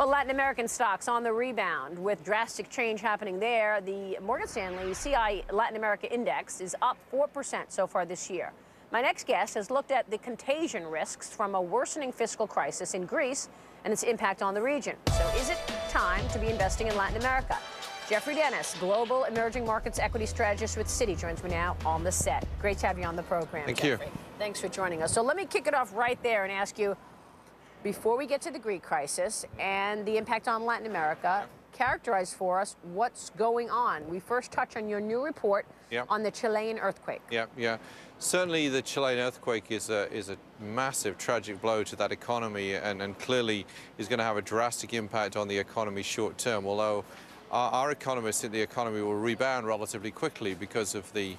Well, Latin American stocks on the rebound with drastic change happening there. The Morgan Stanley CI Latin America Index is up 4% so far this year. My next guest has looked at the contagion risks from a worsening fiscal crisis in Greece and its impact on the region. So is it time to be investing in Latin America? Geoffrey, global emerging markets equity strategist with Citi, joins me now on the set. Great to have you on the program, Thank Geoffrey. you. Thanks for joining us. So let me kick it off right there and ask you, before we get to the Greek crisis and the impact on Latin America, characterize for us what's going on. We first touch on your new report on the Chilean earthquake. Yeah. Certainly the Chilean earthquake is a massive, tragic blow to that economy and clearly is going to have a drastic impact on the economy short term, although our economists think the economy will rebound relatively quickly because of the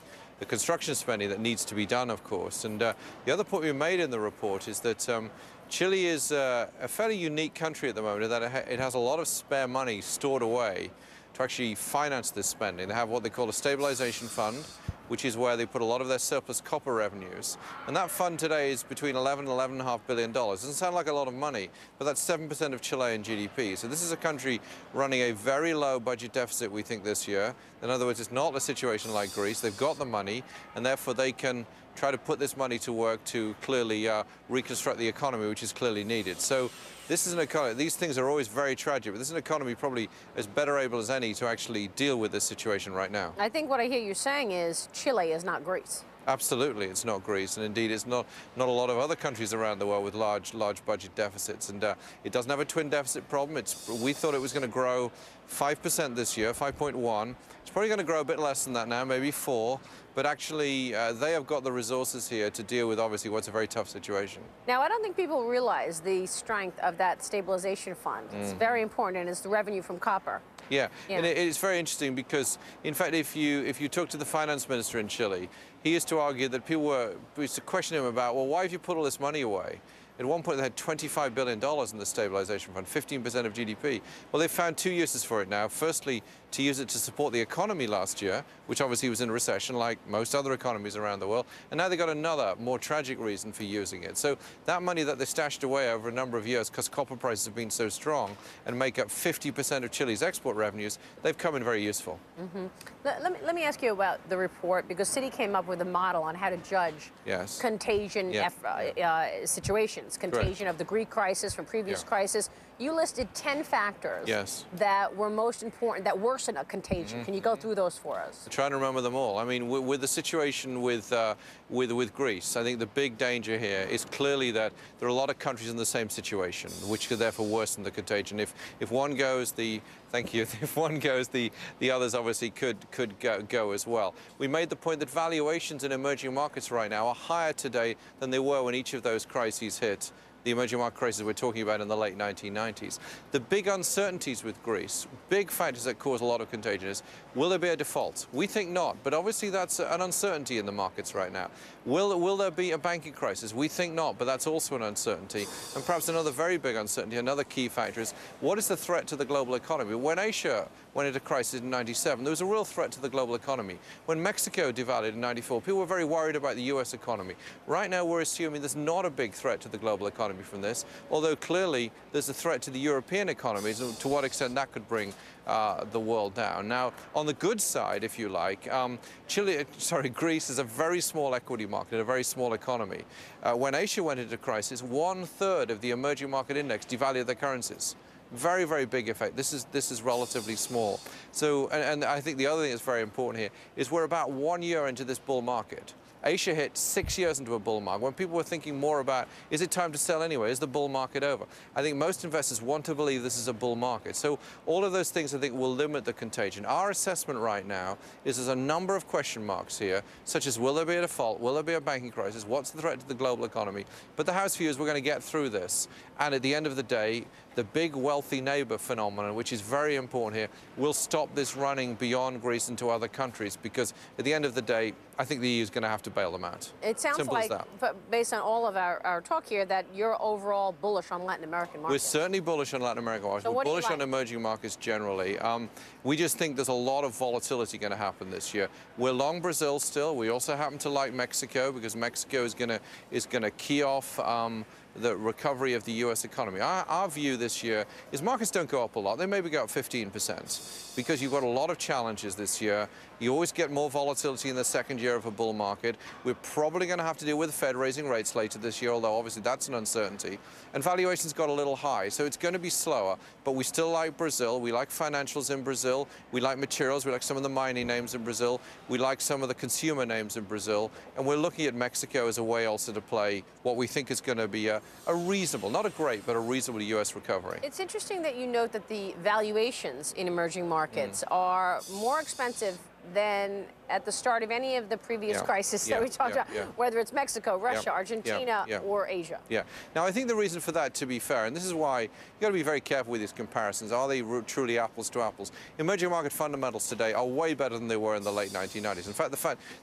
construction spending that needs to be done, of course. And the other point we made in the report is that Chile is a fairly unique country at the moment, in that it has a lot of spare money stored away to actually finance this spending. They have what they call a stabilization fund, which is where they put a lot of their surplus copper revenues. And that fund today is between $11 and $11.5 billion. Doesn't sound like a lot of money, but that's 7% of Chilean GDP. So this is a country running a very low budget deficit, we think, this year. In other words, it's not a situation like Greece. They've got the money, and therefore they can try to put this money to work to clearly reconstruct the economy, which is clearly needed. So this is an economy, these things are always very tragic, but this is an economy probably as better able as any to actually deal with this situation right now. I think what I hear you saying is Chile is not Greece. Absolutely, it's not Greece, and indeed it's not a lot of other countries around the world with large budget deficits. And it doesn't have a twin deficit problem. We thought it was going to grow 5% this year, 5.1. It's probably going to grow a bit less than that now, maybe 4. But actually, they have got the resources here to deal with, obviously, what's a very tough situation. Now, I don't think people realize the strength of that stabilization fund. It's very important, and it's the revenue from copper. Yeah. And it's very interesting because, in fact, if you talk to the finance minister in Chile, he used to argue that we used to question him about, well, why have you put all this money away? At one point, they had $25 billion in the stabilization fund, 15% of GDP. Well, they've found 2 uses for it now. Firstly, to use it to support the economy last year, which obviously was in a recession like most other economies around the world. And now they've got another, more tragic reason for using it. So that money that they stashed away over a number of years, because copper prices have been so strong and make up 50% of Chile's export revenues, they've come in very useful. Let me ask you about the report, because Citi came up with a model on how to judge contagion situations, contagion of the Greek crisis from previous crisis. You listed 10 factors that were most important, that worsen a contagion. Can you go through those for us? I'm trying to remember them all. I mean, with the situation with Greece, I think the big danger here is clearly that there are a lot of countries in the same situation, which could therefore worsen the contagion. If one goes, if one goes, the others obviously could go as well. We made the point that valuations in emerging markets right now are higher today than they were when each of those crises hit. The emerging market crisis we're talking about in the late 1990s. The big uncertainties with Greece, big factors that cause a lot of contagion is, will there be a default? We think not, but obviously that's an uncertainty in the markets right now. Will there be a banking crisis? We think not, but that's also an uncertainty. And perhaps another very big uncertainty, another key factor is, what is the threat to the global economy? When Asia went into crisis in 97, there was a real threat to the global economy. When Mexico devalued in 94, people were very worried about the US economy. Right now we're assuming there's not a big threat to the global economy from this, although clearly there's a threat to the European economies, and to what extent that could bring the world down. Now, on the good side, if you like, Greece is a very small equity market, a very small economy. When Asia went into crisis, 1/3 of the emerging market index devalued their currencies. Very, very big effect. This is relatively small. So, and I think the other thing that's very important here is we're about 1 year into this bull market. Asia hit 6 years into a bull market when people were thinking more about, is it time to sell anyway? Is the bull market over? I think most investors want to believe this is a bull market. So all of those things, I think, will limit the contagion. Our assessment right now is there's a number of question marks here, such as, will there be a default? Will there be a banking crisis? What's the threat to the global economy? But the house view is we're going to get through this. And at the end of the day, the big wealthy neighbor phenomenon, which is very important here, will stop this running beyond Greece into other countries, because at the end of the day, I think the EU is going to have to bail them out. It sounds like, based on all of our talk here, that you're overall bullish on Latin American markets. We're certainly bullish on Latin American markets. So we're bullish on emerging markets generally. We just think there's a lot of volatility going to happen this year. We're long Brazil still. We also happen to like Mexico, because Mexico is going to key off the recovery of the U.S. economy. Our view this year is markets don't go up a lot. They maybe go up 15% because you've got a lot of challenges this year. You always get more volatility in the second year of a bull market. We're probably going to have to deal with the Fed raising rates later this year, although obviously that's an uncertainty. And valuations got a little high, so it's going to be slower. But we still like Brazil. We like financials in Brazil. We like materials. We like some of the mining names in Brazil. We like some of the consumer names in Brazil. And we're looking at Mexico as a way also to play what we think is going to be a reasonable, not a great, but a reasonable U.S. recovery. It's interesting that you note that the valuations in emerging markets are more expensive than at the start of any of the previous crises that we talked about, whether it's Mexico, Russia, Argentina, or Asia. Yeah. Now, I think the reason for that, to be fair, and this is why you've got to be very careful with these comparisons, are they truly apples to apples? Emerging market fundamentals today are way better than they were in the late 1990s. In fact, the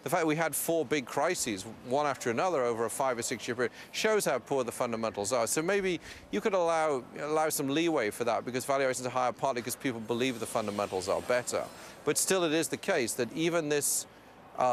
fact we had 4 big crises, one after another, over a 5 or 6 year period, shows how poor the fundamentals are. So maybe you could allow some leeway for that because valuations are higher, partly because people believe the fundamentals are better. But still, it is the case that even this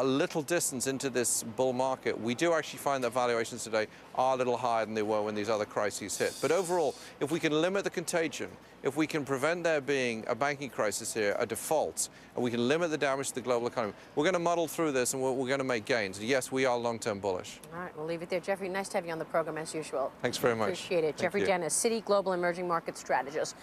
little distance into this bull market, we do actually find that valuations today are a little higher than they were when these other crises hit. But overall, if we can limit the contagion, if we can prevent there being a banking crisis here, a default, and we can limit the damage to the global economy, we're going to muddle through this and we're going to make gains. Yes, we are long-term bullish. All right, we'll leave it there. Geoffrey, nice to have you on the program as usual. Thanks very much. Appreciate it. Geoffrey Dennis, Citi Global Emerging Market Strategist.